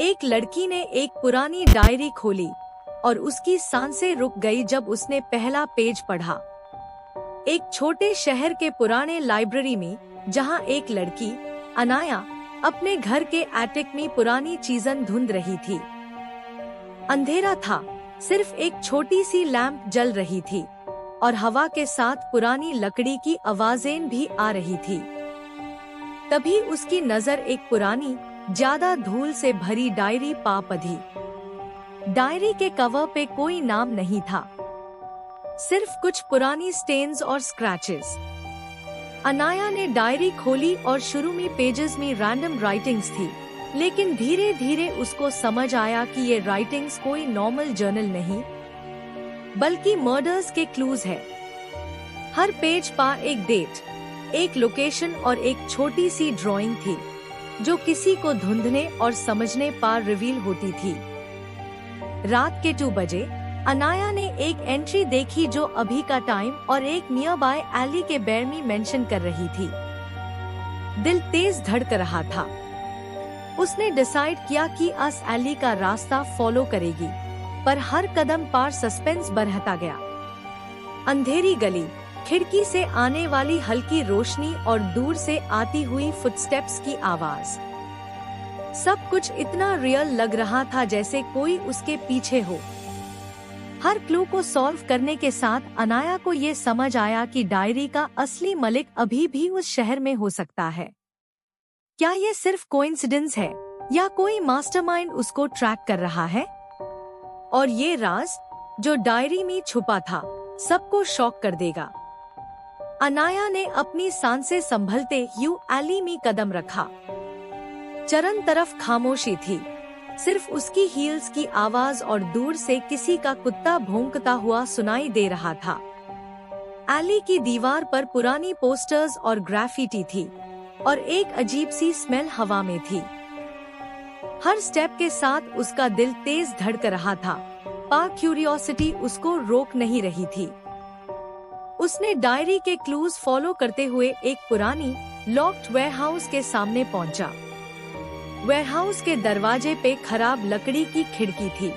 एक लड़की ने एक पुरानी डायरी खोली और उसकी सांसें रुक गई जब उसने पहला पेज पढ़ा। एक छोटे शहर के पुराने लाइब्रेरी में, जहां एक लड़की अनाया अपने घर के एटिक में पुरानी चीजें ढूंढ रही थी। अंधेरा था, सिर्फ एक छोटी सी लैंप जल रही थी और हवा के साथ पुरानी लकड़ी की आवाजें भी आ रही थी। तभी उसकी नजर एक पुरानी, ज्यादा धूल से भरी डायरी पा पड़ी। डायरी के कवर पे कोई नाम नहीं था, सिर्फ कुछ पुरानी स्टेन्स और स्क्रैचेस। अनाया ने डायरी खोली और शुरू में पेजेस में रैंडम राइटिंग्स थी, लेकिन धीरे धीरे उसको समझ आया कि ये राइटिंग्स कोई नॉर्मल जर्नल नहीं, बल्कि मर्डर्स के क्लूज है। हर पेज पर एक डेट, एक लोकेशन और एक छोटी सी ड्राइंग थी, जो किसी को ढूंढने और समझने पर रिवील होती थी। रात के 2 बजे अनाया ने एक एंट्री देखी जो अभी का टाइम और एक नियर बाय एली के बारे में मेंशन कर रही थी। दिल तेज धड़क रहा था। उसने डिसाइड किया कि अस एली का रास्ता फॉलो करेगी, पर हर कदम पर सस्पेंस बढ़ता गया। अंधेरी गली, खिड़की से आने वाली हल्की रोशनी और दूर से आती हुई फुटस्टेप्स की आवाज, सब कुछ इतना रियल लग रहा था जैसे कोई उसके पीछे हो। हर क्लू को सॉल्व करने के साथ अनाया को ये समझ आया कि डायरी का असली मालिक अभी भी उस शहर में हो सकता है। क्या ये सिर्फ कोइंसिडेंस है या कोई मास्टरमाइंड उसको ट्रैक कर रहा है? और ये राज जो डायरी में छुपा था, सबको शॉक कर देगा। अनाया ने अपनी सांसें संभलते हुए एली में कदम रखा। चरण तरफ खामोशी थी, सिर्फ उसकी हील्स की आवाज और दूर से किसी का कुत्ता भौंकता हुआ सुनाई दे रहा था। एली की दीवार पर पुरानी पोस्टर्स और ग्राफिटी थी और एक अजीब सी स्मेल हवा में थी। हर स्टेप के साथ उसका दिल तेज धड़क रहा था, पर क्यूरियोसिटी उसको रोक नहीं रही थी। उसने डायरी के क्लूज फॉलो करते हुए एक पुरानी लॉक्ड वेयरहाउस के सामने पहुंचा। वेयरहाउस के दरवाजे पे खराब लकड़ी की खिड़की थी,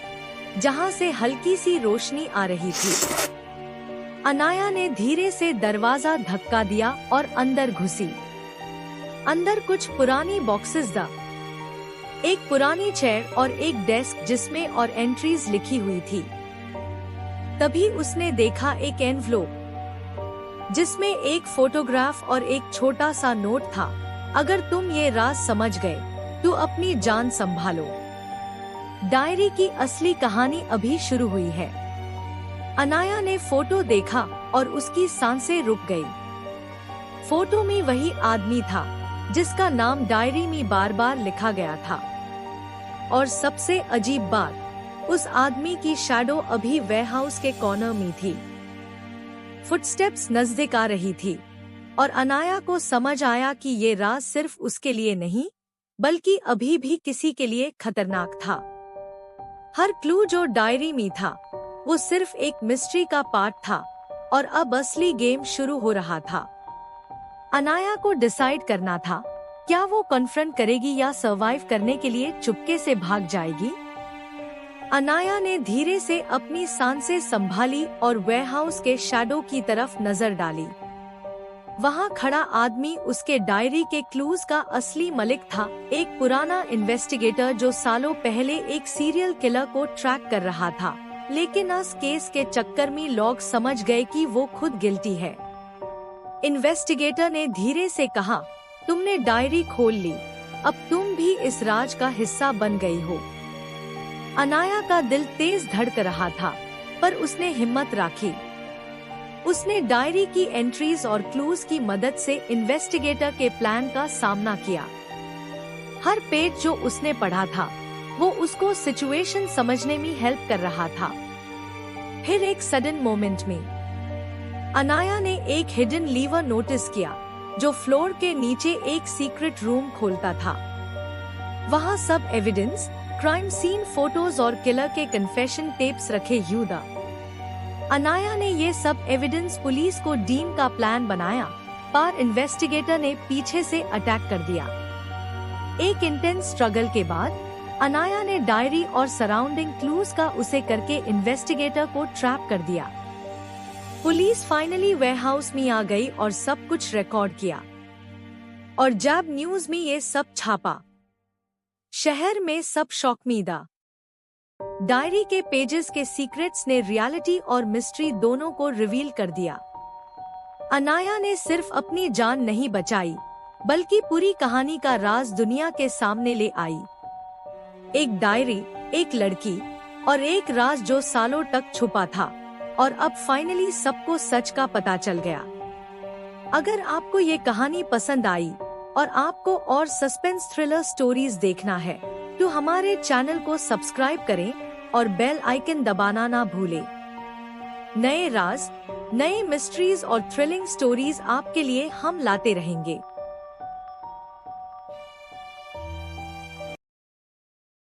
जहां से हल्की सी रोशनी आ रही थी। अनाया ने धीरे से दरवाजा धक्का दिया और अंदर घुसी। अंदर कुछ पुरानी बॉक्सेस था, एक पुरानी चेयर और एक डेस्क जिसमें और एंट्रीज लिखी हुई थी। तभी उसने देखा एक एनवलप, जिसमें एक फोटोग्राफ और एक छोटा सा नोट था। अगर तुम ये राज समझ गए तो अपनी जान संभालो। डायरी की असली कहानी अभी शुरू हुई है। अनाया ने फोटो देखा और उसकी सांसें रुक गई। फोटो में वही आदमी था जिसका नाम डायरी में बार बार लिखा गया था। और सबसे अजीब बात, उस आदमी की शैडो अभी वेयरहाउस के कॉर्नर में थी। फुटस्टेप्स नजदीक आ रही थी और अनाया को समझ आया कि ये राज सिर्फ उसके लिए नहीं, बल्कि अभी भी किसी के लिए खतरनाक था। हर क्लू जो डायरी में था, वो सिर्फ एक मिस्ट्री का पार्ट था और अब असली गेम शुरू हो रहा था। अनाया को डिसाइड करना था, क्या वो कन्फ्रंट करेगी या सरवाइव करने के लिए चुपके से भाग जाएगी। अनाया ने धीरे से अपनी सांसें संभाली और वेयरहाउस के शैडो की तरफ नजर डाली। वहां खड़ा आदमी उसके डायरी के क्लूज का असली मालिक था, एक पुराना इन्वेस्टिगेटर जो सालों पहले एक सीरियल किलर को ट्रैक कर रहा था, लेकिन इस केस के चक्कर में लोग समझ गए कि वो खुद गिल्टी है। इन्वेस्टिगेटर ने धीरे से कहा, तुमने डायरी खोल ली, अब तुम भी इस राज का हिस्सा बन गई हो। अनाया का दिल तेज धड़क रहा था, पर उसने हिम्मत रखी। उसने डायरी की एंट्रीज और क्लूज की मदद से इन्वेस्टिगेटर के प्लान का सामना किया। हर पेज जो उसने पढ़ा था, वो उसको सिचुएशन समझने में हेल्प कर रहा था। फिर एक सडन मोमेंट में अनाया ने एक हिडन लीवर नोटिस किया, जो फ्लोर के नीचे एक सीक्रेट रूम खोलता था। वहाँ सब एविडेंस, क्राइम सीन फोटोज और किलर के कन्फेशन टेप्स रखे हुए थे। अनाया ने ये सब एविडेंस पुलिस को डीम का प्लान बनाया, पर इन्वेस्टिगेटर ने पीछे से अटैक कर दिया। एक इंटेंस स्ट्रगल के बाद अनाया ने डायरी और सराउंडिंग क्लूज का उसे करके इन्वेस्टिगेटर को ट्रैप कर दिया। पुलिस फाइनली वेयरहाउस में आ गई और सब कुछ रिकॉर्ड किया। और जब न्यूज में ये सब छापा, शहर में सब शौकमीदा। डायरी के पेजेस के सीक्रेट्स ने रियलिटी और मिस्ट्री दोनों को रिवील कर दिया। अनाया ने सिर्फ अपनी जान नहीं बचाई, बल्कि पूरी कहानी का राज दुनिया के सामने ले आई। एक डायरी, एक लड़की और एक राज जो सालों तक छुपा था, और अब फाइनली सबको सच का पता चल गया। अगर आपको ये कहानी पसंद आई और आपको और सस्पेंस थ्रिलर स्टोरीज देखना है, तो हमारे चैनल को सब्सक्राइब करें और बेल आइकन दबाना ना भूलें। नए राज, नए मिस्ट्रीज और थ्रिलिंग स्टोरीज आपके लिए हम लाते रहेंगे।